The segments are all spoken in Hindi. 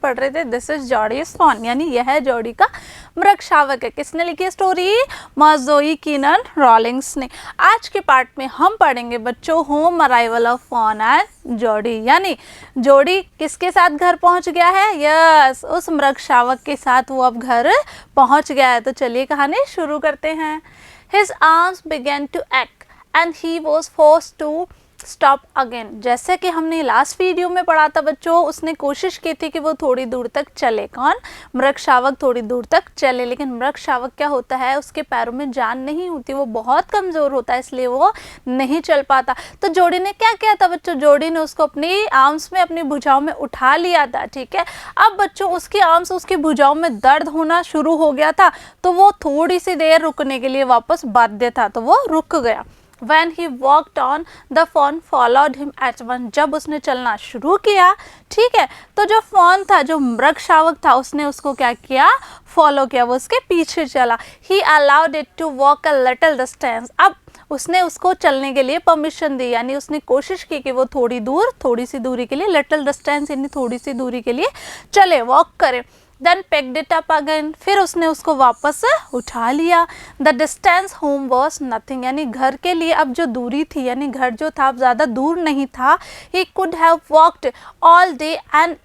पढ़ रहे थे दिस इज जॉडीज फॉन, यानी यह है जॉडी का मृग शावक है। किसने लिखी स्टोरी? मार्जोई कीनन रॉलिंग्स ने। आज के पार्ट में हम पढ़ेंगे बच्चों home arrival of fawn and Jody, यानी जॉडी किसके साथ घर पहुंच गया है? यस, उस मृग शावक के साथ वो अब घर पहुंच गया है। तो चलिए कहानी शुरू करते हैं। His arms began to ache and he was forced to stop again. जैसे कि हमने लास्ट वीडियो में पढ़ा था बच्चों, उसने कोशिश की थी कि वो थोड़ी दूर तक चले। कौन? मृग शावक थोड़ी दूर तक चले, लेकिन मृग शावक क्या होता है, उसके पैरों में जान नहीं होती, वो बहुत कमज़ोर होता है, इसलिए वो नहीं चल पाता। तो जोड़ी ने क्या किया था बच्चों? जोड़ी ने उसको अपनी आर्म्स में, अपनी भुजाओं में उठा लिया था। ठीक है, अब बच्चों उसकी आर्म्स, उसकी भुजाओं में दर्द होना शुरू हो गया था, तो वो थोड़ी सी देर रुकने के लिए वापस बाध्य था, तो वो रुक गया। When he walked on, the fawn followed him at once. जब उसने चलना शुरू किया, ठीक है, तो जो फॉन था, जो मृग शावक था, उसने उसको क्या किया? फॉलो किया, वो उसके पीछे चला। He allowed it to walk a little distance. अब उसने उसको चलने के लिए परमिशन दी, यानी उसने कोशिश की कि वो थोड़ी सी दूरी के लिए, लिटिल डिस्टेंस यानी थोड़ी सी दूरी के लिए चले, वॉक करे। Then picked it up again. फिर उसने उसको वापस उठा लिया। The distance home was nothing. यानी घर के लिए अब जो दूरी थी, यानी घर जो था अब ज़्यादा दूर नहीं था। He could have walked all day and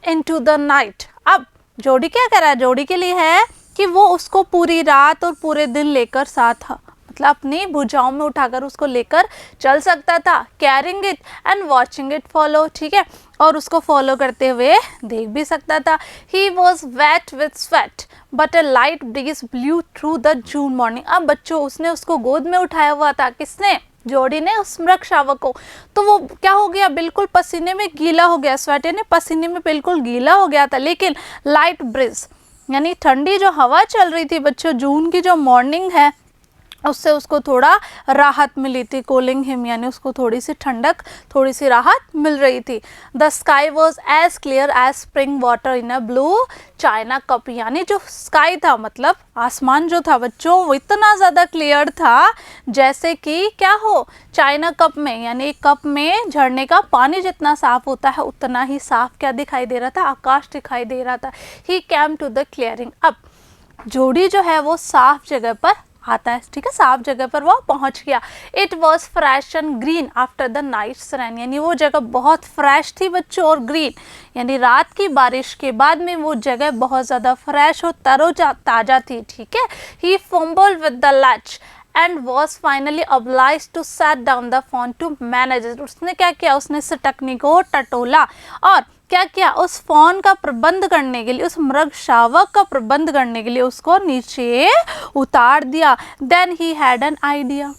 into the night. अब जोड़ी क्या कर रहा है? जोड़ी के लिए है कि वो उसको पूरी रात और पूरे दिन लेकर साथ, मतलब अपनी भुजाओं में उठाकर उसको लेकर चल सकता था। Carrying it and watching it follow, ठीक है, और उसको फॉलो करते हुए देख भी सकता था। He was wet with sweat but a light breeze blew through the June morning. अब बच्चों उसने उसको गोद में उठाया हुआ था, किसने? जोड़ी ने, उस मृग शावक को। तो वो क्या हो गया? बिल्कुल पसीने में गीला हो गया, स्वेट यानी पसीने में बिल्कुल गीला हो गया था। लेकिन लाइट ब्रीज यानी ठंडी जो हवा चल रही थी बच्चों, जून की जो मॉर्निंग है, उससे उसको थोड़ा राहत मिली थी। कूलिंग हिम यानी उसको थोड़ी सी ठंडक, थोड़ी सी राहत मिल रही थी। The sky was as clear as spring water in a blue china cup, यानी जो स्काई था, मतलब आसमान जो था बच्चों, वो इतना ज़्यादा क्लियर था जैसे कि क्या हो, चाइना कप में, यानी एक कप में झरने का पानी जितना साफ होता है उतना ही साफ क्या दिखाई दे रहा था? आकाश दिखाई दे रहा था। ही केम टू द क्लियरिंग। अब जोड़ी जो है वो साफ जगह पर आता है, ठीक है, साफ जगह पर वो पहुंच गया। It was fresh and green after the night's rain, यानी वो जगह बहुत फ्रेश थी बच्चों, और ग्रीन यानी रात की बारिश के बाद में वो जगह बहुत ज़्यादा फ्रेश और ताज़ा थी। ठीक है, he fumbled with the latch and was finally obliged to set down the fawn to manage it. उसने क्या किया? उसने सिटकनी को टटोला और क्या किया? उस फॉन का प्रबंध करने के लिए, उस मृग शावक का प्रबंध करने के लिए उसको नीचे उतार दिया। Then he had an idea.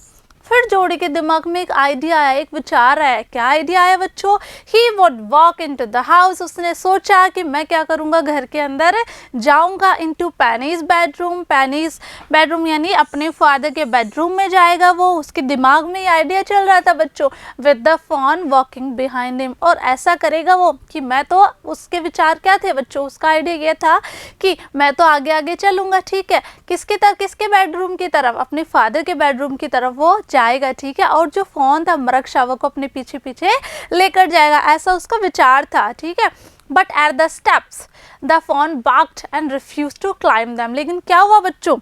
फिर जोड़ी के दिमाग में एक आइडिया आया, एक विचार आया। क्या आइडिया आया बच्चों? He would walk into the house. उसने सोचा कि मैं क्या करूँगा, घर के अंदर जाऊँगा। इनटू पैनीज बेडरूम, पैनीज बेडरूम यानी अपने फादर के बेडरूम में जाएगा वो। उसके दिमाग में ये आइडिया चल रहा था बच्चों, with the fawn walking behind him. और ऐसा करेगा वो कि मैं तो, उसके विचार क्या थे बच्चों? उसका आइडिया ये था कि मैं तो आगे आगे चलूँगा, ठीक है, किसकी तरफ? किसके बेडरूम की तरफ? अपने फादर के बेडरूम की तरफ वो जाएगा, ठीक है, और जो फॉन था मृग शावक को अपने पीछे पीछे लेकर जाएगा, ऐसा उसका विचार था। ठीक है, but at the steps the fawn barked and refuse to climb them. लेकिन क्या हुआ बच्चों?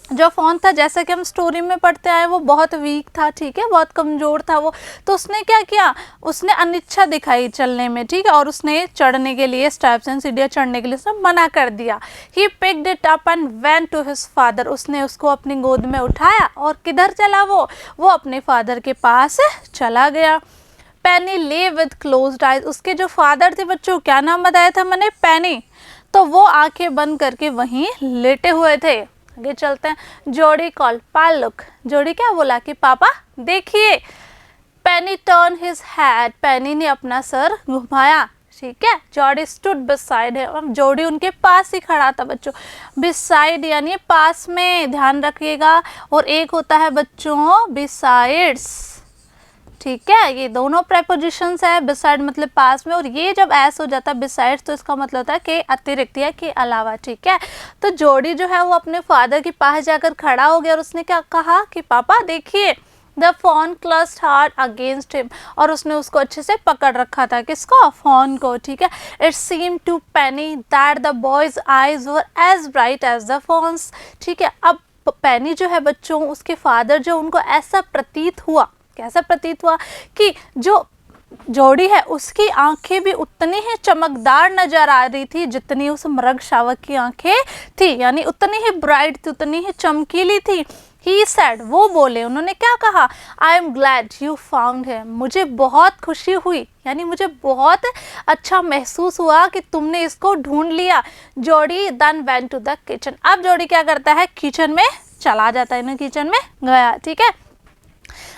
जो फॉन था, जैसा कि हम स्टोरी में पढ़ते आए, वो बहुत वीक था, ठीक है, बहुत कमज़ोर था वो। तो उसने क्या किया? उसने अनिच्छा दिखाई चलने में, ठीक है, और उसने चढ़ने के लिए, स्टेप्स एंड सीढ़ियाँ चढ़ने के लिए सब मना कर दिया। He picked it up and went to his father. उसने उसको अपनी गोद में उठाया और किधर चला वो अपने फादर के पास चला गया। पेनी ले विद क्लोज्ड आइज। उसके जो फादर थे बच्चों, क्या नाम बताया था मैंने? पेनी। तो वो आंखें बंद करके वहीं लेटे हुए थे। आगे चलते हैं। जोड़ी कॉल पा लुक। जोड़ी क्या बोला कि पापा देखिए। पेनी टर्न हिज हेड। पेनी ने अपना सर घुमाया, ठीक है। जोड़ी स्टूड बिसाइड है। अब जोड़ी उनके पास ही खड़ा था बच्चों। बिसाइड यानी पास में, ध्यान रखिएगा। और एक होता है बच्चों बिसाइड्स, ठीक है, ये दोनों प्रेपोजिशंस है। बिसाइड मतलब पास में, और ये जब ऐस हो जाता है बिसाइड्स तो इसका मतलब होता है कि अतिरिक्त या के अलावा, ठीक है। तो जोड़ी जो है वो अपने फादर के पास जाकर खड़ा हो गया और उसने क्या कहा कि पापा देखिए। The fawn closed hard against him, और उसने उसको अच्छे से पकड़ रखा था, किसको, फॉन को, ठीक है। It seem to Penny that the boy's eyes were as bright as the fawn's, ठीक है। अब पेनी जो है बच्चों, उसके फादर जो, उनको ऐसा प्रतीत हुआ, कैसा प्रतीत हुआ कि जो जोड़ी है उसकी आंखें भी उतनी ही चमकदार नजर आ रही थी जितनी उस मृग शावक की आंखें थी, यानी उतनी ही ब्राइट थी, उतनी ही चमकीली थी। ही सेड, वो बोले, उन्होंने क्या कहा, I am glad you found him, मुझे बहुत खुशी हुई, यानी मुझे बहुत अच्छा महसूस हुआ कि तुमने इसको ढूंढ लिया। Jody then went to the kitchen, अब जोड़ी क्या करता है, किचन में चला जाता है, किचन में गया, ठीक है।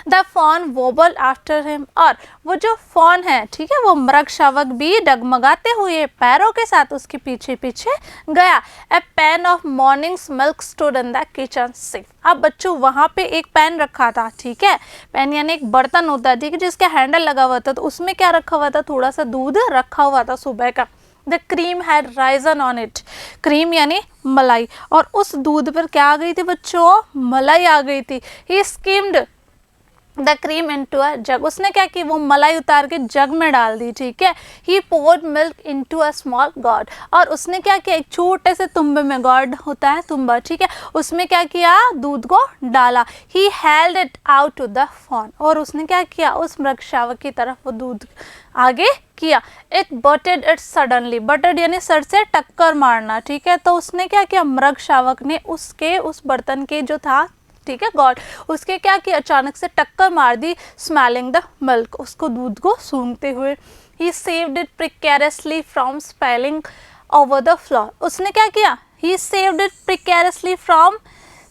The fawn wobble after him, और वो जो फॉन है, ठीक है, वो मृग शावक भी डगमगाते हुए पैरों के साथ उसके पीछे पीछे गया। A pan of morning's milk stood in the kitchen sink, अब बच्चों वहाँ पे एक पैन रखा था, ठीक है, पैन यानी एक बर्तन होता है, ठीक है, जिसका हैंडल लगा हुआ था, तो उसमें क्या रखा हुआ था, थोड़ा सा दूध रखा हुआ था सुबह का। The cream had Ryzen on it, cream यानी मलाई, और उस दूध पर क्या आ गई थी बच्चों, मलाई आ गई थी। He skimmed the cream into a jug, उसने क्या की, वो मलाई उतार के जग में डाल दी, ठीक है। He poured milk into a small gourd, और उसने क्या किया, एक छोटे से तुम्बे में, गॉड होता है तुम्बा, ठीक है, उसमें क्या किया, दूध को डाला। He held it out to the fawn, और उसने क्या किया, उस मृग शावक की तरफ वो दूध आगे किया। इट बटेड इट सडनली, बटेड यानी सर से टक्कर मारना, ठीक है, तो उसने क्या किया, मृग शावक ने उसके उस बर्तन के जो था, ठीक है, गॉड, उसके क्या किया, अचानक से टक्कर मार दी। स्मेलिंग द मिल्क, उसको दूध को सूंघते हुए। He saved it precariously from spilling over the floor, उसने क्या किया, he saved it precariously from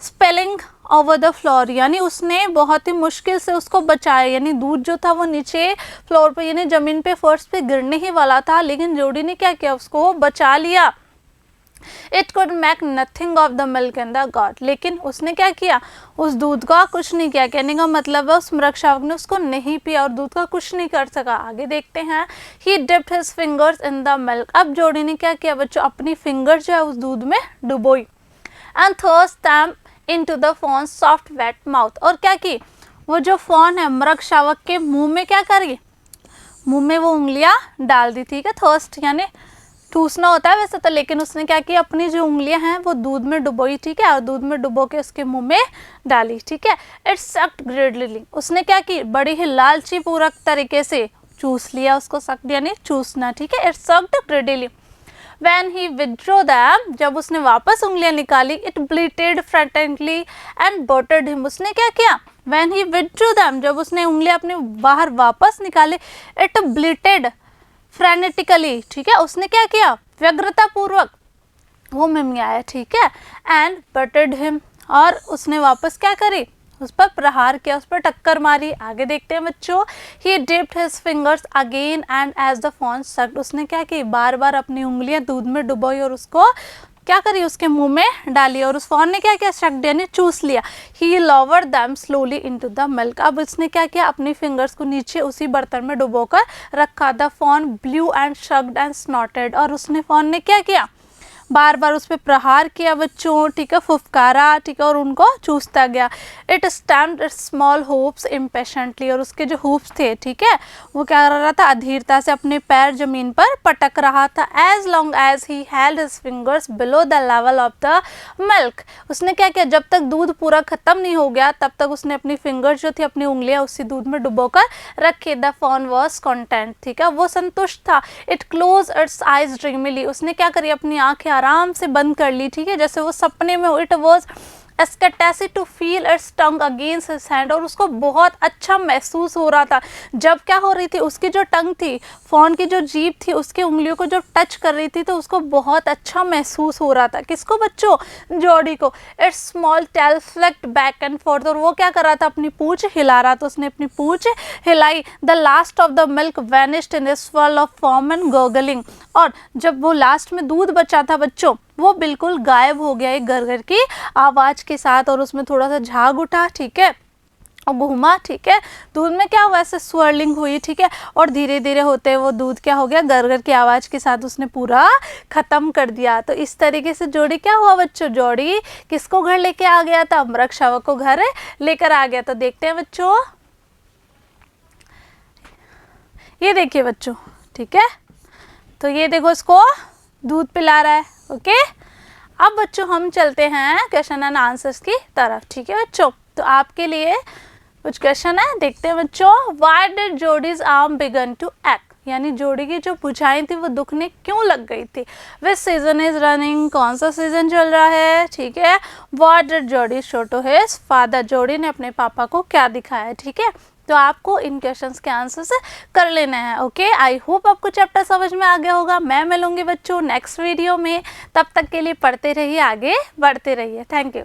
spilling over the floor, यानी उसने बहुत ही मुश्किल से उसको बचाया, यानी दूध जो था वो नीचे फ्लोर पे, यानी जमीन पे, फर्श पे गिरने ही वाला था, लेकिन जोड़ी ने क्या किया, उसको बचा लिया। It could make nothing of the milk in the God, लेकिन उसने क्या किया, उस दूध का कुछ नहीं किया, कहने का मतलब है उस मृग शावक ने उसको नहीं पिया और दूध का कुछ नहीं कर सका। आगे देखते हैं। ही dipped his fingers in the milk, अब जोड़ी ने क्या किया बच्चों, अपनी फिंगर जो है उस दूध में डुबोई। And thrust them into the fawn soft wet mouth, और क्या की, वो जो फॉन है मृग शावक के मुंह में क्या करी, मुंह में वो उंगलियां डाल दी, ठीक है, थर्स्ट यानी ठूसना होता है वैसे तो, लेकिन उसने क्या किया, अपनी जो उंगलियां हैं वो दूध में डुबोई, ठीक है, और दूध में डुबो के उसके मुंह में डाली, ठीक है। इट्स सक्ड ग्रेडली, उसने क्या की, बड़ी ही लालची पूरक तरीके से चूस लिया उसको, सक्ड यानी चूसना, ठीक है। It's sucked greedily. When he withdrew them, जब उसने वापस उंगलियां निकाली, it bleated frantically and butted him, उसने क्या किया, when he withdrew them, जब उसने उंगलियां अपने बाहर वापस निकाले, it bleated फ्रेनेटिकली, ठीक है, उसने क्या किया, व्यग्रता पूर्वक वो मिमियाया, ठीक है, एंड बटेड हिम, और उसने वापस क्या करी, उस पर प्रहार किया, उस पर टक्कर मारी। आगे देखते हैं बच्चों। He dipped his fingers again and as the fawn sucked, उसने क्या की, बार बार अपनी उंगलियां दूध में डुबोई और उसको क्या करी, उसके मुंह में डाली, और उस फॉन ने क्या किया, शक्ड यानी चूस लिया। He lowered them slowly into the milk, अब उसने क्या किया, अपनी फिंगर्स को नीचे उसी बर्तन में डुबोकर रखा। The fawn blew and sucked and snorted, और उसने फॉन ने क्या किया, बार बार उस पर प्रहार किया बच्चों, ठीक है, फुफकारा, ठीक है, और उनको चूसता गया। It stamped it's small hoops impatiently, और उसके जो हूप्स थे, ठीक है, वो क्या कर रहा था, अधीरता से अपने पैर जमीन पर पटक रहा था। As long as he held his fingers below the level of the milk, उसने क्या किया, जब तक दूध पूरा खत्म नहीं हो गया तब तक उसने अपनी फिंगर्स जो थी, अपनी उंगलियां उसी दूध में डुबोकर रखी। द फॉन वॉज कॉन्टेंट, ठीक है, वो संतुष्ट था। इट क्लोज इट्स आइज ड्रीमिली, उसने क्या करी, अपनी आंखें आराम से बंद कर ली, ठीक है, जैसे वो सपने में। It was ecstasy to feel its tongue against his hand, और उसको बहुत अच्छा महसूस हो रहा था। जब क्या हो रही थी, उसकी जो टंग थी, फॉन की जो जीभ थी, उसकी उंगलियों को जब टच कर रही थी तो उसको बहुत अच्छा महसूस हो रहा था। किसको बच्चों, जोड़ी को। It's small tell flicked back and fourth, और वो क्या कर रहा था, अपनी पूंछ हिला रहा था, उसने अपनी पूंछ हिलाई। The last of the milk vanished in A swirl of form and gargling, और जब वो लास्ट में दूध बचा था बच्चों, वो बिल्कुल गायब हो गया एक गरगर की आवाज के साथ, और उसमें थोड़ा सा झाग उठा, ठीक है, और घूमा, ठीक है। दूध में क्या हुआ, ऐसे स्वर्लिंग हुई, ठीक है। और धीरे धीरे होते वो दूध क्या हो गया, गरगर की आवाज़ के साथ उसने पूरा ख़त्म कर दिया। तो इस तरीके से जोड़ी क्या हुआ बच्चों, जोड़ी किसको घर लेके आ गया था, मृग शावक को घर लेकर आ गया। तो देखते हैं बच्चों, ये देखिए बच्चों, ठीक है। तो ये देखो इसको दूध पिला रहा है, ओके। अब बच्चों हम चलते हैं क्वेश्चन एंड आंसर्स की तरफ, ठीक है बच्चों। तो आपके लिए कुछ क्वेश्चन है, देखते हैं बच्चों। Why did Jody's arm began to act, यानी जोड़ी की जो भुजाएं थी वो दुखने क्यों लग गई थी। विच सीजन इज रनिंग, कौन सा सीजन चल रहा है, ठीक है। व्हाट डिड जोडी शो टू हिज फादर, जोड़ी ने अपने पापा को क्या दिखाया, ठीक है। तो आपको इन क्वेश्चंस के आंसर्स कर लेना है, ओके। आई होप आपको चैप्टर समझ में आ गया होगा। मैं मिलूंगी बच्चों नेक्स्ट वीडियो में, तब तक के लिए पढ़ते रहिए, आगे बढ़ते रहिए। Thank you.